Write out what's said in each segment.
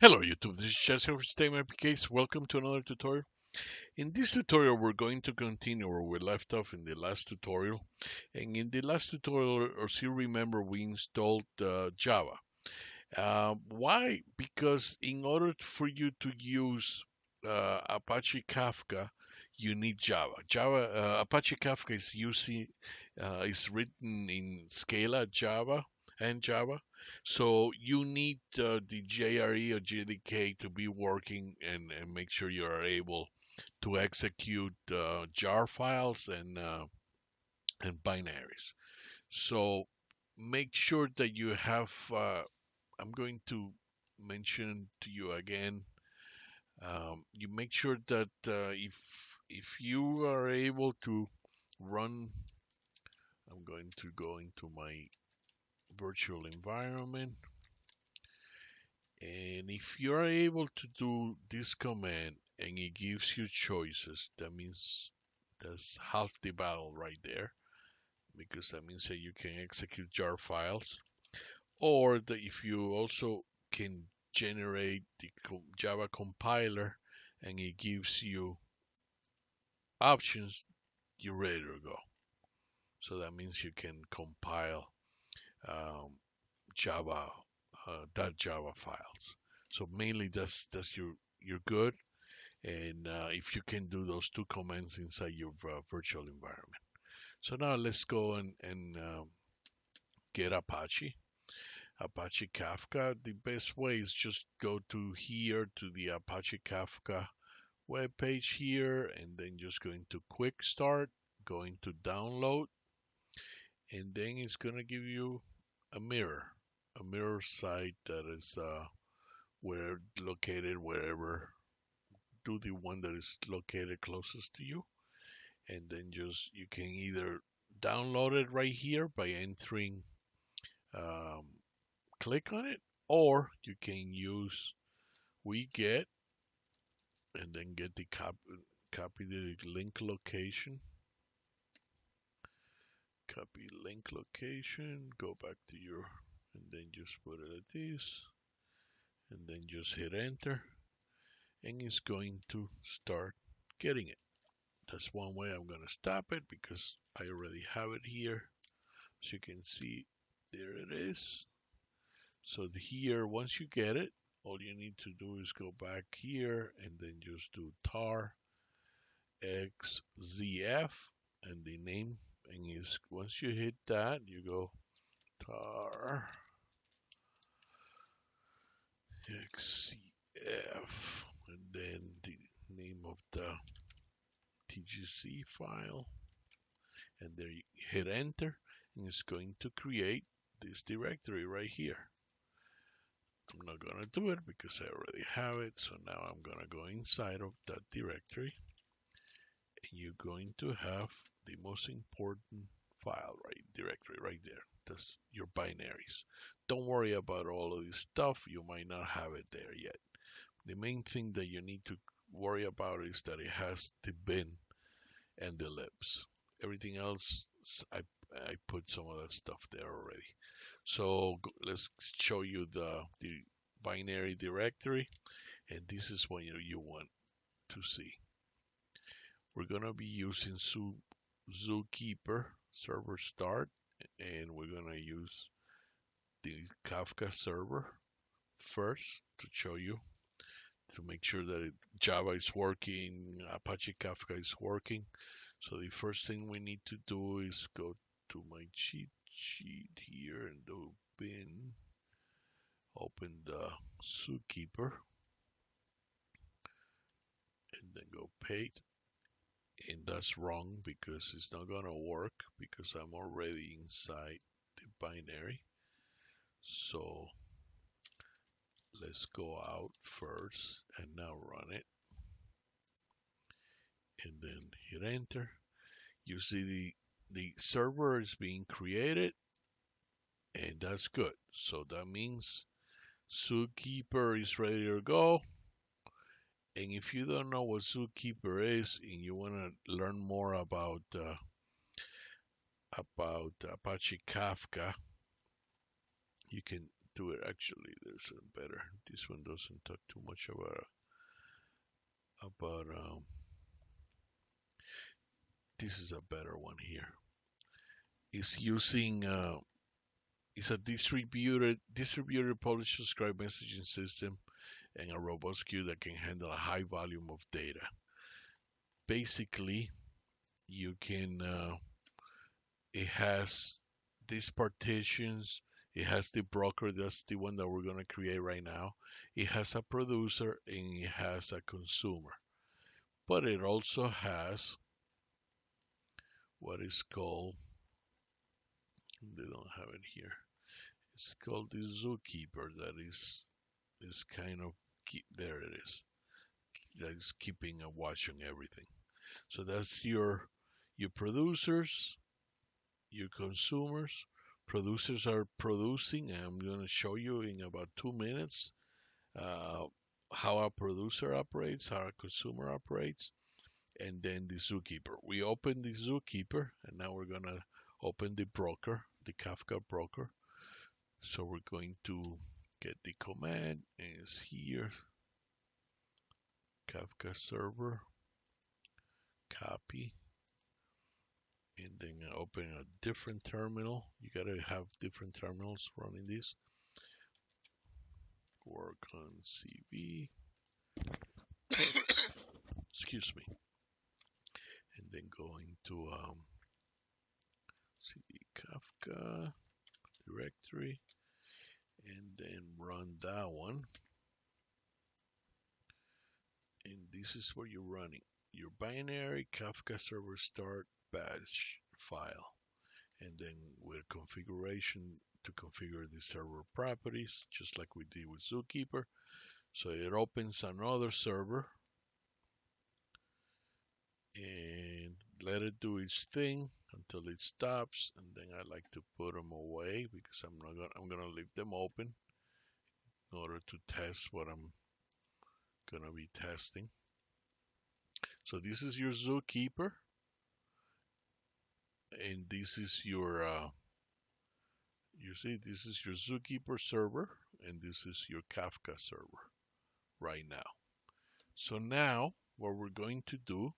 Hello YouTube, this is Chester for Stay My PKs. Welcome to another tutorial. In this tutorial, we're going to continue where we left off in the last tutorial. And in the last tutorial, as you remember, we installed Java. Why? Because in order for you to use Apache Kafka, you need Java. Apache Kafka is written in Scala Java and Java. So you need the JRE or JDK to be working and make sure you are able to execute jar files and binaries. So make sure that you have I'm going to mention to you again. You make sure that if you are able to run, I'm going to go into my virtual environment, and if you are able to do this command and it gives you choices, that means that's half the battle right there, because that means that you can execute jar files, or that if you also can generate the Java compiler and it gives you options, you're ready to go. So that means you can compile um, Java .java files. So mainly that's you're good, and if you can do those two commands inside your virtual environment. So now let's go and get Apache Kafka. The best way is just go to here to the Apache Kafka web page here, and then just going to quick start, going to download, and then it's gonna give you a mirror site that is where located wherever. Do the one that is located closest to you, and then just you can either download it right here by entering, um, click on it, or you can use we get and then get the copy the link location, copy link location, go back to your, and then just put it at this, and then just hit enter, and it's going to start getting it. That's one way. I'm going to stop it because I already have it here. As you can see, there it is. So here, once you get it, all you need to do is go back here and then just do tar xzf, and the name, and is once you hit that, you go tar xcf, and then the name of the TGC file, and there you hit enter, and it's going to create this directory right here. I'm not gonna do it because I already have it. So now I'm gonna go inside of that directory, and you're going to have the most important file directory right there. That's your binaries. Don't worry about all of this stuff. You might not have it there yet. The main thing that you need to worry about is that it has the bin and the libs. Everything else, I put some of that stuff there already. So let's show you the binary directory, and this is what you want to see. We're gonna be using Zookeeper server start, and we're gonna use the Kafka server first to show you, to make sure that Java is working, Apache Kafka is working. So the first thing we need to do is go to my cheat sheet here and do bin, open the Zookeeper, and then go paste. And that's wrong because it's not gonna work because I'm already inside the binary. So let's go out first and now run it, and then hit enter. You see the server is being created, and that's good. So that means Zookeeper is ready to go. And if you don't know what Zookeeper is and you want to learn more about Apache Kafka, you can to it. Actually, there's a better. This one doesn't talk too much about. This is a better one here. It's using it's a distributed publish subscribe messaging system and a robust queue that can handle a high volume of data. Basically, you can it has these partitions. It has the broker, that's the one that we're going to create right now. It has a producer and it has a consumer. But it also has what is called, they don't have it here. It's called the zookeeper that is kind of there it is. That is keeping a watch on everything. So that's your producers, your consumers. Producers are producing, and I'm going to show you in about 2 minutes uh, how a producer operates, how a consumer operates, and then the zookeeper. We open the zookeeper, and now we're going to open the broker, the Kafka broker. So we're going to get the command, and it's here, Kafka server, copy, and then open a different terminal. You got to have different terminals running this. Work on CV. Excuse me. And then going to CD Kafka directory, and then run that one. And this is where you're running your binary Kafka server start batch file, and then with configuration to configure the server properties, just like we did with Zookeeper. So it opens another server and let it do its thing until it stops, and then I like to put them away because I'm gonna leave them open in order to test what I'm gonna be testing. So this is your Zookeeper, and this is your you see, this is your Zookeeper server, and this is your Kafka server right now. So now what we're going to do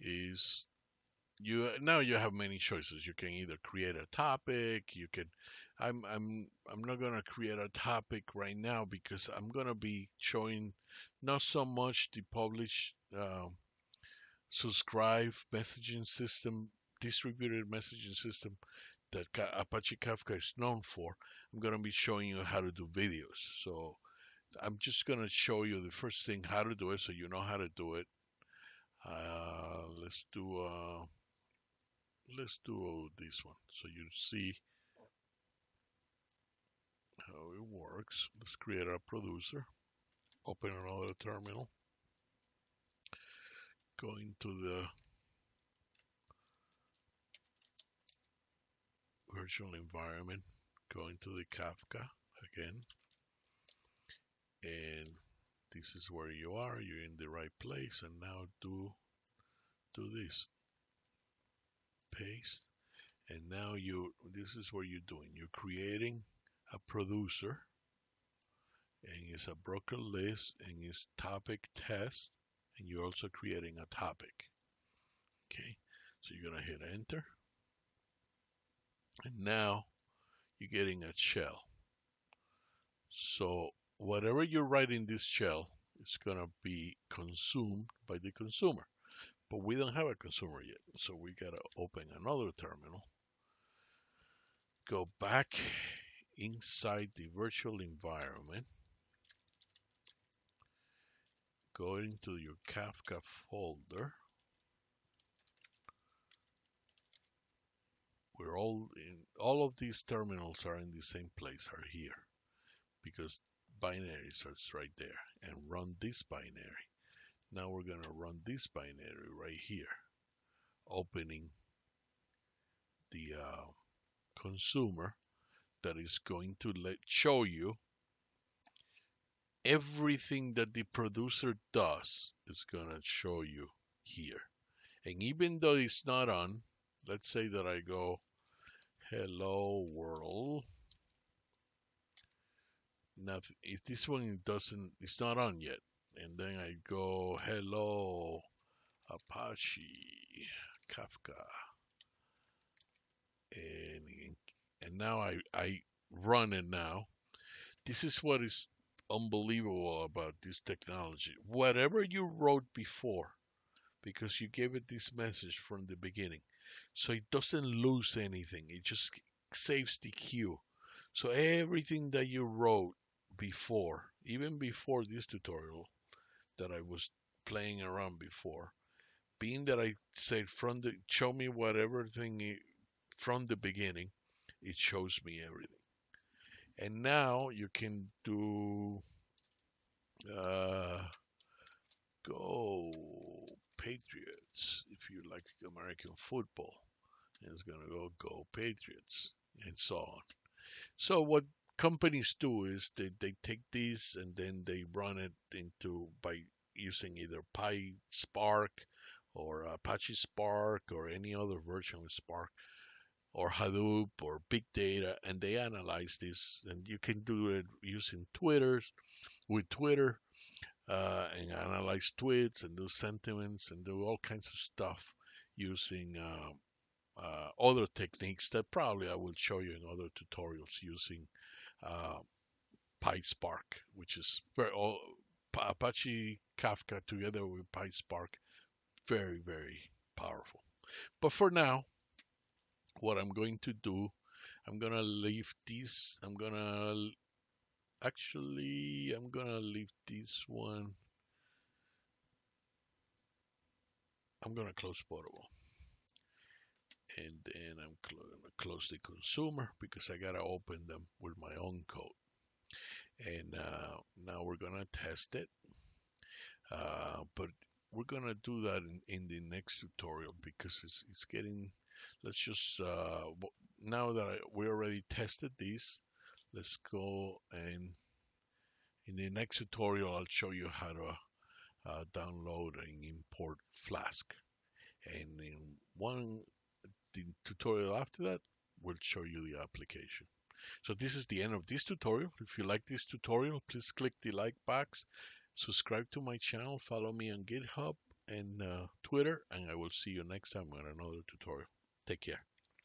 is you have many choices. You can either create a topic. You can I'm not gonna create a topic right now because I'm gonna be showing not so much the publish subscribe messaging system, distributed messaging system that Apache Kafka is known for. I'm gonna be showing you how to do videos. So I'm just gonna show you the first thing how to do it, so you know how to do it. Let's do this one so you see how it works. Let's create a producer. Open another terminal. Go into the virtual environment. Go into the Kafka again. And this is where you are. You're in the right place. And now do this. Paste. And now this is what you're doing. You're creating a producer, and it's a broker list, and it's topic test, and you're also creating a topic. Okay, so you're gonna hit enter, and now you're getting a shell. So whatever you write in this shell is gonna be consumed by the consumer, but we don't have a consumer yet, so we gotta open another terminal. Go back inside the virtual environment, go into your Kafka folder. We're all of these terminals are in the same place, are here, because binary starts right there, and run this binary. Now we're gonna run this binary right here, opening the consumer that is going to show you everything that the producer does. Is gonna show you here. And even though it's not on, let's say that I go hello world, nothing. If this one doesn't, it's not on yet. And then I go, hello, Apache Kafka, and now I run it now. This is what is unbelievable about this technology. Whatever you wrote before, because you gave it this message from the beginning, so it doesn't lose anything. It just saves the queue. So everything that you wrote before, even before this tutorial that I was playing around before, being that I said from the show me whatever thing from the beginning, it shows me everything. And now you can do uh, go Patriots if you like American football. And it's gonna go Patriots and so on. So what companies do is they take these and then they run it into by using either PySpark or Apache Spark or any other version of Spark or Hadoop or big data, and they analyze this. And you can do it using Twitter and analyze tweets and do sentiments and do all kinds of stuff using other techniques that probably I will show you in other tutorials using uh, PySpark, which is Apache Kafka together with PySpark, very, very powerful. But for now, what I'm going to do, I'm gonna leave this. I'm gonna leave this one. I'm gonna close Portable, and then I'm gonna close the consumer because I gotta open them with my own code. And now we're gonna test it. But we're gonna do that in the next tutorial because it's getting. Let's just now that we already tested these, let's go and in the next tutorial I'll show you how to download and import Flask. And in the tutorial after that, we'll show you the application. So this is the end of this tutorial. If you like this tutorial, please click the like box, subscribe to my channel, follow me on GitHub and Twitter, and I will see you next time on another tutorial. Take care.